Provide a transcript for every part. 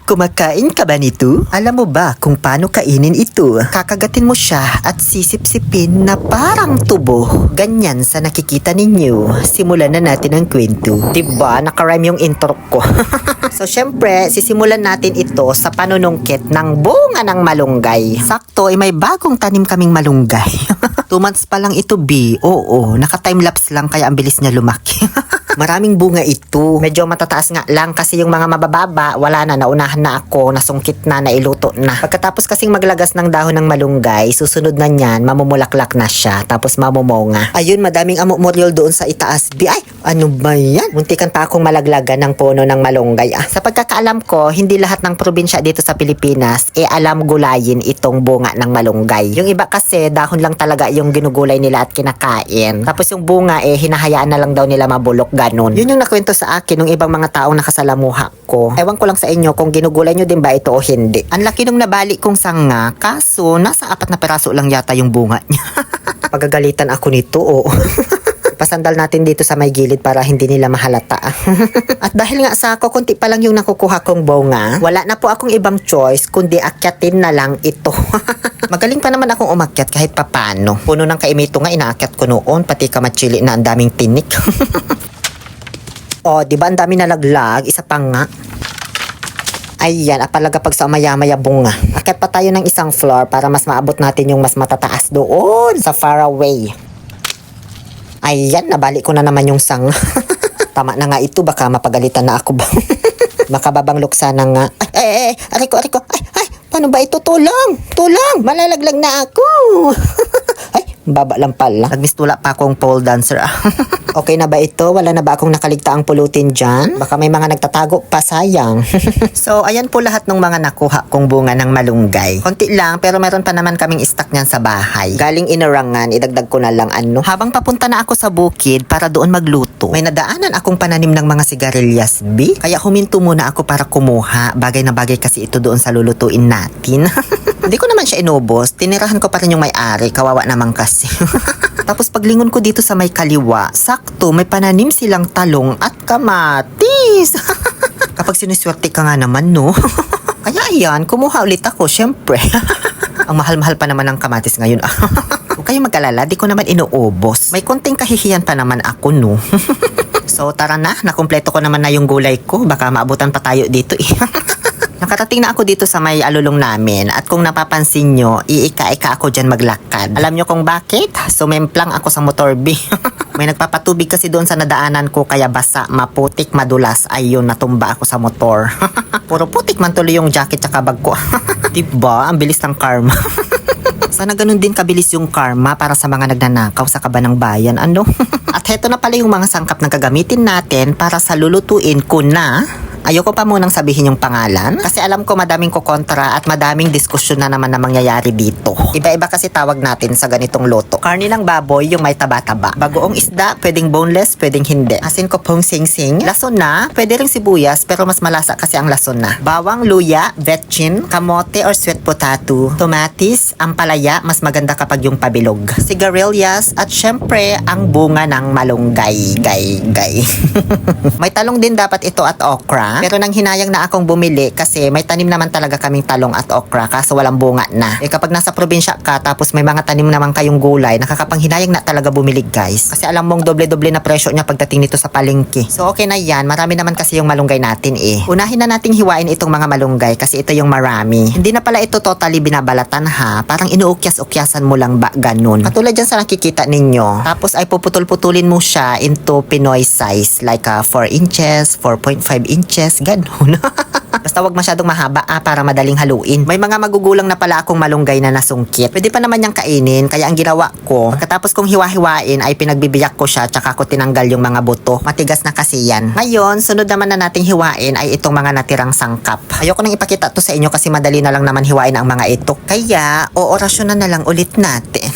Kumakain ka ba nito? Alam mo ba kung paano kainin ito? Kakagatin mo siya at sisip-sipin na parang tubo. Ganyan sa nakikita ninyo. Simulan na natin ang kwento. Diba? Nakarime yung intro ko. So, syempre, sisimulan natin ito sa panunungkit ng bunga ng malunggay. Sakto, may bagong tanim kaming malunggay. 2 months pa lang ito, B. Oo, naka-timelapse lang kaya ang bilis niya lumaki. Maraming bunga ito. Medyo matataas nga lang kasi yung mga mabababa, wala na, naunahan na ako, nasungkit na, nailuto na. Pagkatapos kasing maglagas ng dahon ng malunggay, susunod na niyan, mamumulaklak na siya, tapos mamumonga. Ayun, madaming amok-moryol doon sa itaas. Ay, ano ba yan? Muntikan pa akong malaglagan ng puno ng malunggay. Sa pagkakaalam ko, hindi lahat ng probinsya dito sa Pilipinas, alam gulayin itong bunga ng malunggay. Yung iba kasi, dahon lang talaga yung ginugulay nila at kinakain. Tapos yung bunga, hinahayaan na lang daw nila mabulok, ganun. Yun yung nakwento sa akin ng ibang mga taong nakasalamuha ko. Ewan ko lang sa inyo kung ginugulay nyo din ba ito o hindi. Ang laki nung nabali kong sanga, kaso nasa 4 na peraso lang yata yung bunga niya. Pagagalitan ako nito, oo. Pasandal natin dito sa may gilid para hindi nila mahalata. At dahil nga sa ako, kunti pa lang yung nakukuha kong bunga, wala na po akong ibang choice kundi akyatin na lang ito. Magaling pa naman akong umakyat kahit papano. Puno ng kaimito nga inaakyat ko noon, pati kamatsili na ang daming tinik. O, diba ang dami nalaglag? Isa pa nga. Ayan, apalaga pag sa maya-maya bunga. Akyat pa tayo ng isang floor para mas maabot natin yung mas matataas doon sa far away. Ayan, nabalik ko na naman yung sanga. Tama na nga ito, baka mapagalitan na ako ba? Baka babang luksa na nga. Ariko. Ay, paano ba ito? Tulang, malalaglag na ako. Ay, baba lang pala. Nagmistula pa akong pole dancer. Okay na ba ito? Wala na ba akong nakaligtaang pulutin dyan? Baka may mga nagtatago pa, sayang. So, ayan po lahat ng mga nakuha kong bunga ng malunggay. Konti lang, pero meron pa naman kaming stock niyan sa bahay. Galing Inarangan, idagdag ko na lang ano. Habang papunta na ako sa bukid para doon magluto, may nadaanan akong pananim ng mga sigarilyas, B. Kaya huminto muna ako para kumuha. Bagay na bagay kasi ito doon sa lulutuin natin. Hindi ko naman siya inubos. Tinirahan ko pa rin yung may-ari. Kawawa naman kasi. Tapos paglingon ko dito sa may kaliwa, sakto may pananim silang talong at kamatis. Kapag siniswerte ka nga naman, no? Kaya ayan, kumuha ulit ako, syempre. Ang mahal-mahal pa naman ng kamatis ngayon. Huwag kayong mag-alala, di ko naman inuubos. May konting kahihiyan pa naman ako, no? So tara na, nakumpleto ko naman na yung gulay ko. Baka maabutan pa tayo dito eh. Nakarating na ako dito sa may alulong namin at kung napapansin nyo, iika-ika ako dyan maglakad. Alam nyo kung bakit? Sumemplang ako sa motor B. May nagpapatubig kasi doon sa nadaanan ko kaya basa, maputik, madulas. Ayun, natumba ako sa motor. Puro putik man tuloy yung jacket tsaka bag ko. Diba? Ang bilis ng karma. Sana ganun din kabilis yung karma para sa mga nagnanakaw sa kabanang bayan. Ano? At heto na pala yung mga sangkap na gagamitin natin para sa lulutuin ko na. Ayoko pa munang sabihin yung pangalan kasi alam ko madaming kukontra at madaming diskusyon na naman na mangyayari dito. Iba-iba kasi tawag natin sa ganitong luto. Karne ng baboy yung may taba-taba. Bagoong isda, pwedeng boneless, pwedeng hindi. Asin ko pong sing-sing. Lason na, pwede ring sibuyas pero mas malasa kasi ang lason na. Bawang, luya, vetchin, kamote or sweet potato, tomatis, ampalaya, mas maganda kapag yung pabilog. Sigarilyas at syempre ang bunga ng malunggay. Gay. May talong din dapat ito at okra. Pero nang hinayang na akong bumili kasi may tanim naman talaga kaming talong at okra kaso walang bunga na. Kapag nasa probinsya ka tapos may mga tanim naman kayong gulay, nakakapanghinayang na talaga bumili guys. Kasi alam mong doble-doble na presyo niya pagdating nito sa palengke. So okay na yan, marami naman kasi yung malunggay natin eh. Unahin na nating hiwain itong mga malunggay kasi ito yung marami. Hindi na pala ito totally binabalatan ha. Parang inuukyas-ukyasan mo lang ba ganun. Katulad dyan sa nakikita ninyo. Tapos ay puputol-putulin mo siya into Pinoy size like 4 inches, 4.5 inches. Ganun. Basta wag masyadong mahaba para madaling haluin. May mga magugulang na pala akong malunggay na nasungkit. Pwede pa naman niyang kainin kaya ang ginawa ko, pagkatapos kong hiwa-hiwain ay pinagbibiyak ko siya tsaka ko tinanggal yung mga buto. Matigas na kasi yan. Ngayon, sunod naman na nating hiwain ay itong mga natirang sangkap. Ayoko nang ipakita to sa inyo kasi madali na lang naman hiwain ang mga ito. Kaya, oorasyon na lang ulit natin.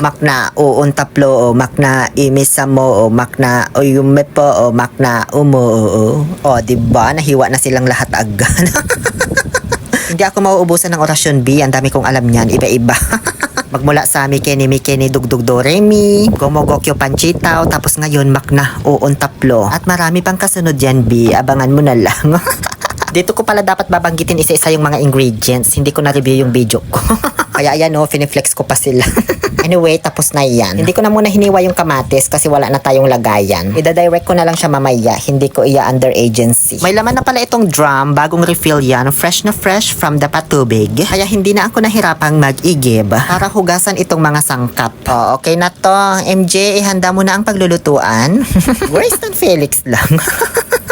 Makna uuntaplo, makna imisa mo, makna uyume po, makna umo. O, diba? Nahiwa na silang lahat agad. Hindi ako mauubusan ng orasyon B. Ang dami kong alam niyan. Iba-iba. Magmula sa Mikeni Dugdug Do Re Mi, Gomogokyo Panchitaw, tapos ngayon Makna Uon Taplo. At marami pang kasunod yan B. Abangan mo na lang. Dito ko pala dapat babanggitin isa-isa yung mga ingredients. Hindi ko na-review yung video ko. Kaya ayan o, finiflex ko pa sila. Anyway, tapos na yan. Hindi ko na muna hiniwa yung kamatis kasi wala na tayong lagayan. Ida-direct ko na lang siya mamaya. Hindi ko under agency. May laman na pala itong drum. Bagong refill yan. Fresh na fresh from the patubig. Kaya hindi na ako nahirapang mag-igib para hugasan itong mga sangkap. O, okay na to. MJ, ihanda mo na ang paglulutuan. Grayston Felix lang.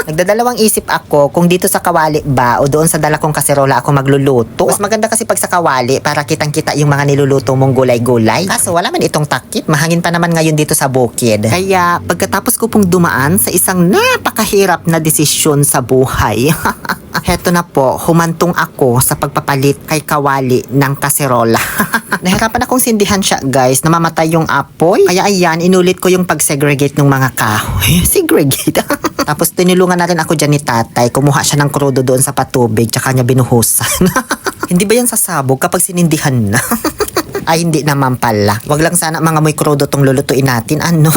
Nagdadalawang isip ako kung dito sa kawali ba o doon sa dala kong kaserola ako magluluto. Mas maganda kasi pag sa kawali para kitang-kita yung mga niluluto mong gulay-gulay. Kaso wala man itong takip. Mahangin pa naman ngayon dito sa bukid. Kaya pagkatapos ko pong dumaan sa isang napakahirap na desisyon sa buhay. Heto na po, humantong ako sa pagpapalit kay kawali ng kaserola. Nahirapan akong sindihan siya guys, namamatay yung apoy. Kaya ayan, inulit ko yung pag-segregate ng mga kahoy. Segregate. Tapos tinulungan na rin ako dyan ni tatay. Kumuha siya ng krudo doon sa patubig, tsaka niya binuhusan. Hindi ba yan sasabog kapag sinindihan na? Ay, hindi naman pala. Wag lang sana mga moy krudo tong lulutuin natin, ano?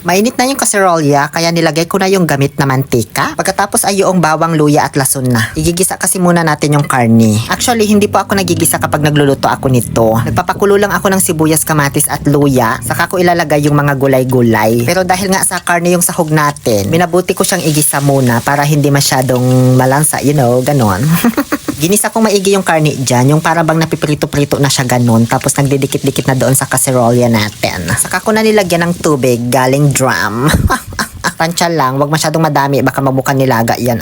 Mainit na yung kaserolya, kaya nilagay ko na yung gamit na mantika. Pagkatapos ay yung bawang, luya at lason na. Igigisa kasi muna natin yung karne. Actually, hindi po ako nagigisa kapag nagluluto ako nito. Nagpapakulo lang ako ng sibuyas, kamatis at luya. Saka ko ilalagay yung mga gulay-gulay. Pero dahil nga sa karne yung sahog natin, minabuti ko siyang igisa muna para hindi masyadong malansa, you know, ganon. Ginisa kong maigi yung karne dyan, yung para bang napiprito-prito na siya ganon, tapos nagdidikit-dikit na doon sa kaserolya natin. Saka ko na nilagyan ng tubig galing drum. Tansya lang, wag masyadong madami, baka mabukan nilaga yan.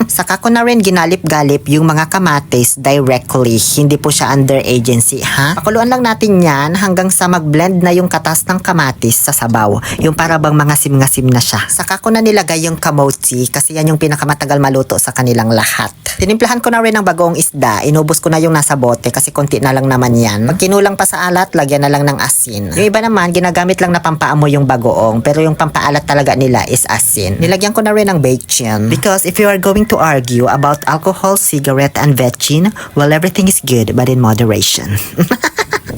Saka ko na rin ginalip-galip yung mga kamatis directly, hindi po siya under agency, ha? Pakuluan lang natin yan hanggang sa mag-blend na yung katas ng kamatis sa sabaw, yung para bang mga sim-ngasim na siya. Saka ko na nilagay yung kamochi kasi yan yung pinakamatagal maluto sa kanilang lahat. Tinimplahan ko na rin ng bagoong isda, inubos ko na yung nasa bote kasi konti na lang naman yan. Pag kinulang pa sa alat, lagyan na lang ng asin. Yung iba naman, ginagamit lang na pampaamoy yung bagoong, pero yung pampaalat talaga nila is asin. Nilagyan ko na rin ng bacon because if you are going to argue about alcohol, cigarette, and veggie, well, everything is good but in moderation.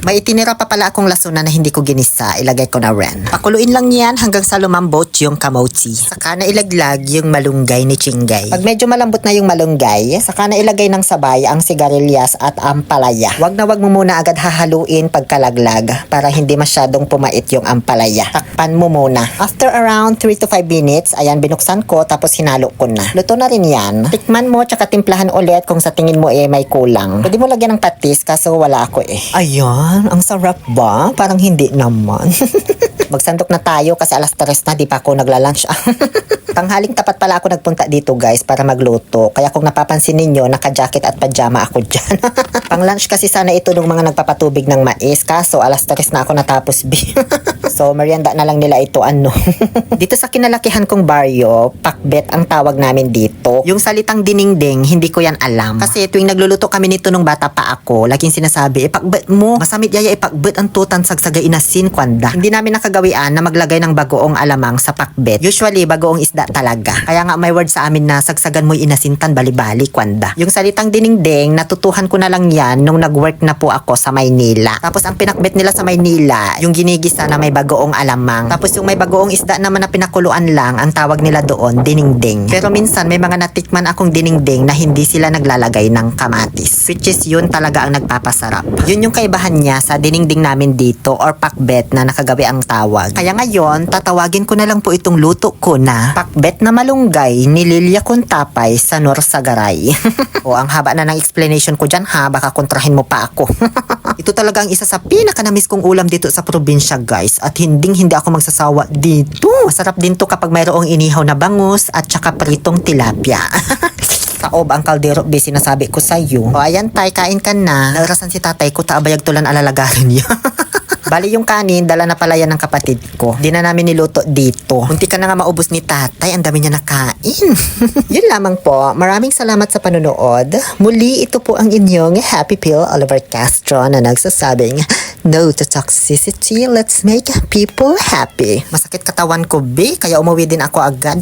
May itinira pa pala akong lasuna na hindi ko ginisa, ilagay ko na rin. Pakuluin lang yan hanggang sa lumambot yung kamochi. Saka na ilaglag yung malunggay ni Chingay. Pag medyo malambot na yung malunggay, saka na ilagay ng sabay ang sigarilyas at ampalaya. Wag na wag mo muna agad hahaluin pagkalaglag para hindi masyadong pumait yung ampalaya. Takpan mo muna. After around 3 to 5 minutes, ayan, binuksan ko tapos hinalo ko na. Luto na rin yan. Tikman mo tsaka timplahan ulit kung sa tingin mo may kulang. Pwede mo lagyan ng patis kaso wala ako eh. Ayan. Ang sarap ba? Parang hindi naman. Magsandok na tayo kasi alas 3 na, di pa ako nagla-lunch. Tanghaling tapat pala ako nagpunta dito guys para magluto. Kaya kung napapansin ninyo, naka-jacket at pajama ako dyan. Pang lunch kasi sana ito ng mga nagpapatubig ng mais. Kaso alas 3 na ako natapos. So merienda na lang nila ito ano. Dito sa kinalakihan kong baryo, pakbet ang tawag namin dito. Yung salitang diningding, hindi ko yan alam. Kasi tuwing nagluluto kami nito nung bata pa ako, laging sinasabi, ipakbet mo. Masamit yaya ipakbet ang tutan sagsaga inasin kwanda. Hindi namin nakagawian na maglagay ng bagoong alamang sa pakbet. Usually bagoong isda talaga. Kaya nga may word sa amin na sagsagan mo'y inasintan bali-bali kwanda. Yung salitang diningding, natutuhan ko na lang yan nung nag-work na po ako sa Maynila. Tapos ang pinakbet nila sa Maynila, yung ginigisa na may bagoong alamang. Tapos yung may bagoong isda naman na pinakuluan lang, ang tawag nila doon, diningding. Pero minsan may mga natikman akong diningding na hindi sila naglalagay ng kamatis. Which is yun talaga ang nagpapasarap. Yun yung kaibahan niya sa diningding namin dito or pakbet na nakagawi ang tawag. Kaya ngayon, tatawagin ko na lang po itong luto ko na pakbet na malunggay ni Lilia Kuntapay sa Norsagaray. O ang haba na ng explanation ko dyan ha, baka kontrahin mo pa ako. Ito talaga ang isa sa pinakanamis kong ulam dito sa probinsya guys at hindi ako magsasawa dito. Masarap din to kapag mayroong inihaw na bangus at saka pritong tilapia. Taob ang kaldero, sinasabi ko sa iyo. O ayan tay, kain ka na. Naurasan si tatay ko, taabayag tulan alalagarin niya. Bali yung kanin, dala na pala yan ng kapatid ko. Di na namin niluto dito. Munti ka na nga maubos ni tatay, ang dami niya nakain. Yun lamang po. Maraming salamat sa panunood. Muli, ito po ang inyong Happy Pill Oliver Castro na nagsasabing, no to toxicity, let's make people happy. Masakit katawan ko, kaya umuwi din ako agad.